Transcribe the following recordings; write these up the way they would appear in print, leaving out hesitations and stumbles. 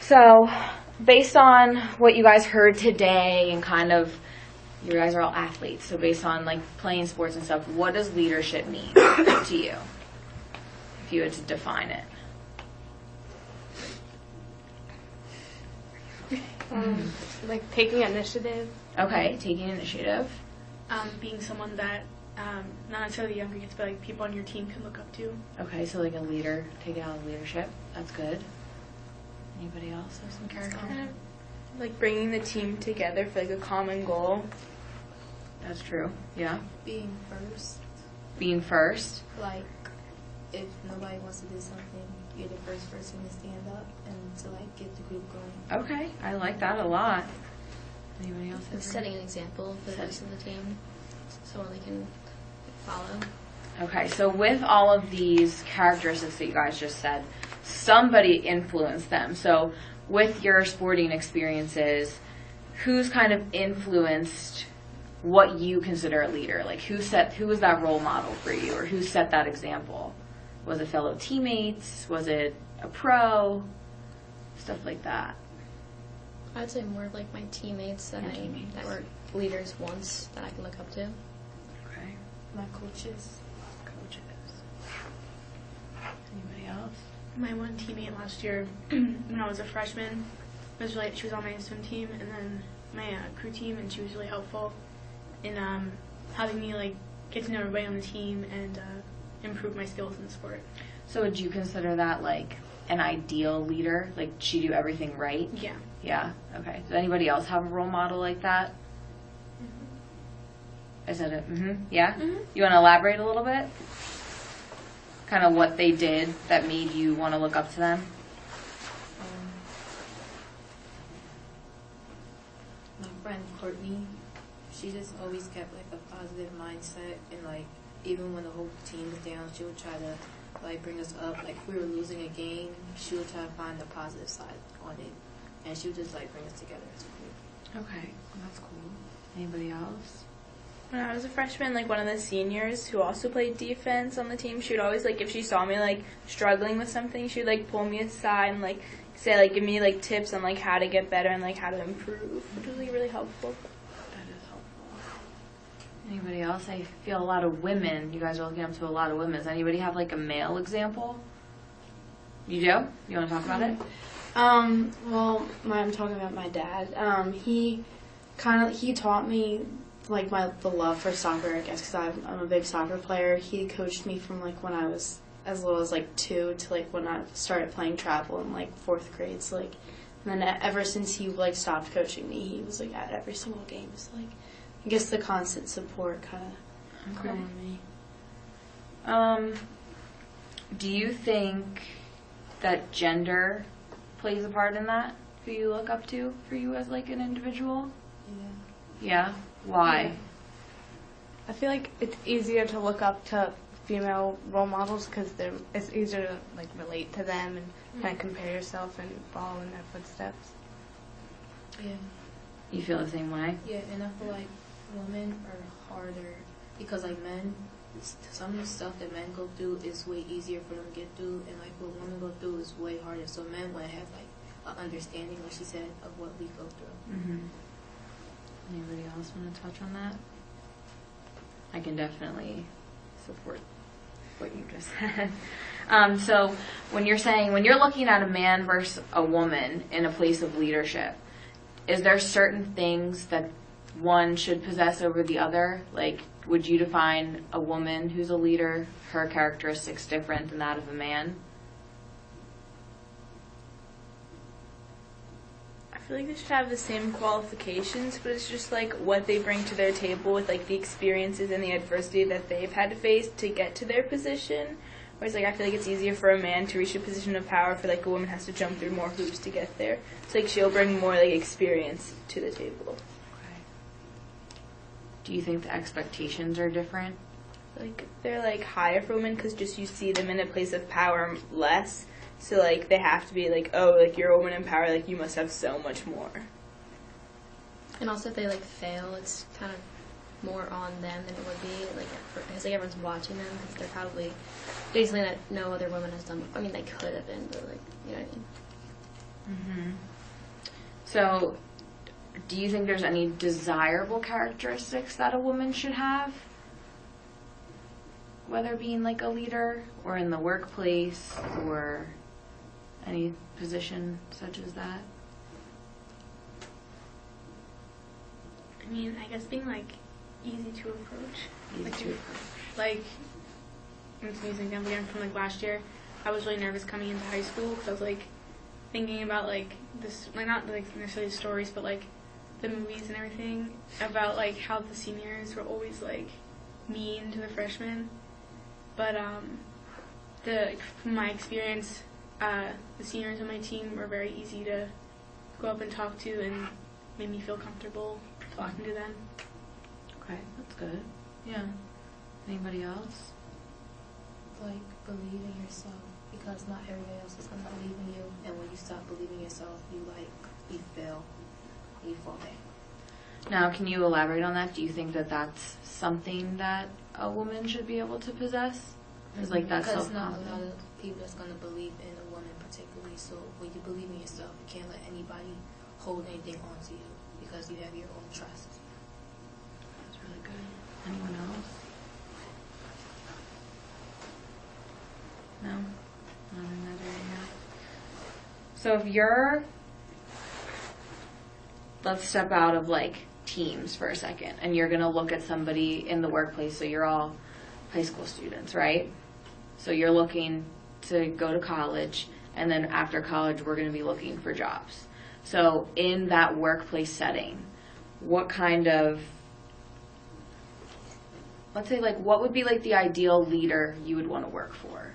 So, based on what you guys heard today and kind of, you guys are all athletes, so based on like playing sports and stuff, what does leadership mean to you? If you had to define it. Like taking initiative. Okay, taking initiative. Being someone that not necessarily younger kids, but like people on your team can look up to. Okay, so like a leader, taking on leadership. That's good. Anybody else have some character? Kind of like bringing the team together for like a common goal. That's true. Yeah. Being first. Being first. Like, if nobody wants to do something, you're the first person to stand up and to like get the group going. Okay, I like that a lot. Anybody else? And setting an example for the rest of the team, so they can follow. Okay, so with all of these characteristics that you guys just said, somebody influenced them. So with your sporting experiences, who's kind of influenced what you consider a leader? Like who was that role model for you, or who set that example? Was it fellow teammates? Was it a pro? Stuff like that. I'd say more of like my teammates that were leaders once that I can look up to. Okay. My coaches. Anybody else? My one teammate last year, when I was a freshman, she was on my swim team and then my crew team, and she was really helpful in having me like get to know everybody on the team and improve my skills in the sport. So would you consider that like an ideal leader? Like she do everything right? Yeah. Yeah. Okay. Does anybody else have a role model like that? Is that it? Yeah? You want to elaborate a little bit? Kind of what they did that made you want to look up to them? My friend Courtney, she just always kept like a positive mindset, and like even when the whole team was down, she would try to like bring us up. Like if we were losing a game, she would try to find the positive side on it, and she would just like bring us together as a group. Okay, that's cool. Anybody else? When I was a freshman, like one of the seniors who also played defense on the team, she would always like if she saw me like struggling with something, she would like pull me aside and like say like give me like tips on like how to get better and like how to improve, which was like really helpful. That is helpful. Anybody else? I feel a lot of women. You guys are looking up to a lot of women. Does anybody have like a male example? You do? You want to talk about it? Well, I'm talking about my dad. He taught me like the love for soccer, I guess, because I'm a big soccer player. He coached me from like when I was as little as like 2 to like when I started playing travel in like 4th grade. So like, and then ever since he like stopped coaching me, he was like at every single game. So like, I guess the constant support kind of grew on me. Do you think that gender plays a part in that? Who you look up to for you as like an individual? Yeah. Yeah. Why? I feel like it's easier to look up to female role models because it's easier to like relate to them and kind of compare yourself and follow in their footsteps. Yeah. You feel the same way? Yeah, and I feel like women are harder because like men, some of the stuff that men go through is way easier for them to get through, and like what women go through is way harder. So men would have like an understanding, like she said, of what we go through. Mm-hmm. Anybody else want to touch on that? I can definitely support what you just said. So when you're looking at a man versus a woman in a place of leadership, is there certain things that one should possess over the other? Like, would you define a woman who's a leader, her characteristics different than that of a man? I feel like they should have the same qualifications, but it's just like what they bring to their table with like the experiences and the adversity that they've had to face to get to their position. Whereas like I feel like it's easier for a man to reach a position of power, for like a woman has to jump through more hoops to get there. So like she'll bring more like experience to the table. Okay. Do you think the expectations are different? Like they're like higher for women because just you see them in a place of power less. So, like, they have to be, like, oh, like, you're a woman in power, like, you must have so much more. And also, if they, like, fail, it's kind of more on them than it would be, like, because, like, everyone's watching them, because they're probably doing something that no other woman has done before. I mean, they could have been, but, like, you know what I mean? Mm-hmm. So, do you think there's any desirable characteristics that a woman should have? Whether being like a leader or in the workplace or any position such as that? I mean, I guess being like easy to approach. Easy Like, to approach. Like, I'm just using an example again from like last year. I was really nervous coming into high school because I was like thinking about like this, like not like necessarily the stories, but like the movies and everything about like how the seniors were always like mean to the freshmen. But from my experience, the seniors on my team were very easy to go up and talk to and made me feel comfortable talking to them. Okay, that's good. Yeah. Anybody else? Like, believe in yourself, because not everybody else is going to believe in you, and when you stop believing in yourself, you fail, you fall down. Now, can you elaborate on that? Do you think that that's something that a woman should be able to possess? Is like that Because not a lot self-confidence? of people that's going to believe in a woman particularly, so when you believe in yourself, you can't let anybody hold anything onto you, because you have your own trust. That's really good. Anyone else? No? Not in that area. So if you're, let's step out of like teams for a second, and you're going to look at somebody in the workplace. So you're all high school students, right? So you're looking to go to college, and then after college we're going to be looking for jobs. So in that workplace setting, what kind of, let's say like what would be like the ideal leader you would want to work for?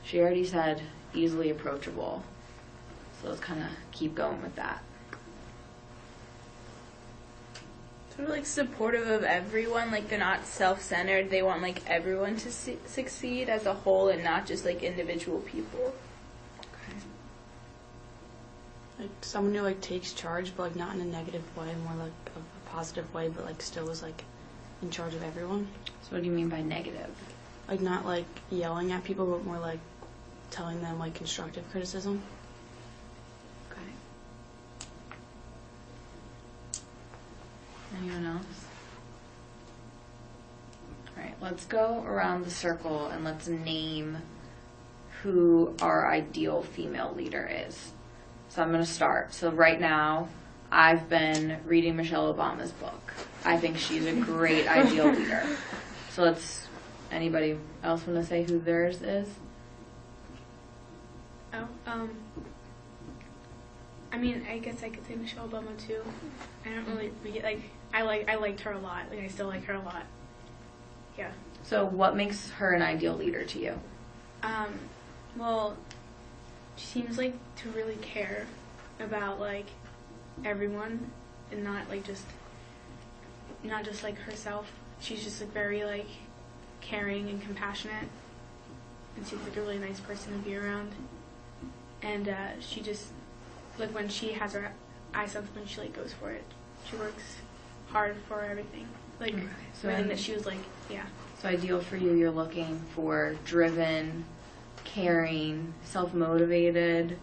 She already said easily approachable. So let's kind of keep going with that. Sort of like supportive of everyone, like they're not self-centered. They want like everyone to succeed as a whole and not just like individual people. Okay. Like someone who like takes charge, but like not in a negative way, more like a positive way, but like still is like in charge of everyone. So what do you mean by negative? Like not like yelling at people, but more like telling them like constructive criticism. Okay. Anyone else? All right, let's go around the circle and let's name who our ideal female leader is. So I'm going to start. So right now, I've been reading Michelle Obama's book. I think she's a great ideal leader. So let's, anybody else want to say who theirs is? Oh, I mean, I guess I could say Michelle Obama too. I don't really like. I liked her a lot. Like, I still like her a lot. Yeah. So what makes her an ideal leader to you? Well, she seems like to really care about like everyone and not just like herself. She's just like very like caring and compassionate, and seems like a really nice person to be around. And she just like when she has her eyes on something, she like goes for it. She works hard for everything. Like Okay, so everything that she was like, yeah. So ideal for you, you're looking for driven, caring, self-motivated.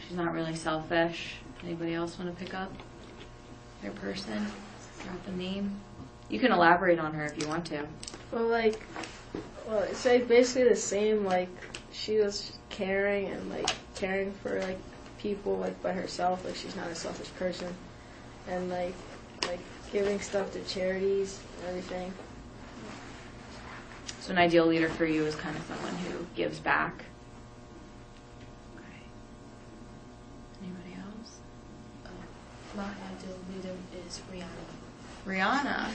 She's not really selfish. Anybody else want to pick up their person? Drop a name. You can elaborate on her if you want to. Well, it's like basically the same. Like she was caring and like caring for like people like by herself. Like she's not a selfish person, and like giving stuff to charities and everything. So an ideal leader for you is kind of someone who gives back. Okay. Anybody else? My ideal leader is Rihanna. Rihanna.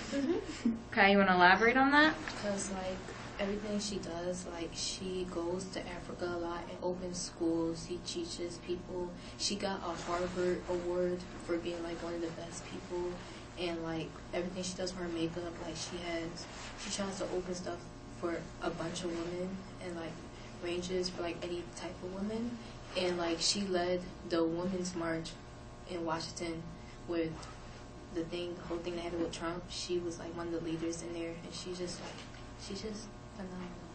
Okay, you want to elaborate on that? Because, like, everything she does, like, she goes to Africa a lot and opens schools. She teaches people. She got a Harvard award for being, like, one of the best people. And, like, everything she does for her makeup, like, she tries to open stuff for a bunch of women and, like, ranges for, like, any type of women. And, like, she led the Women's March in Washington with the whole thing that happened with Trump. She was, like, one of the leaders in there. And she's just phenomenal.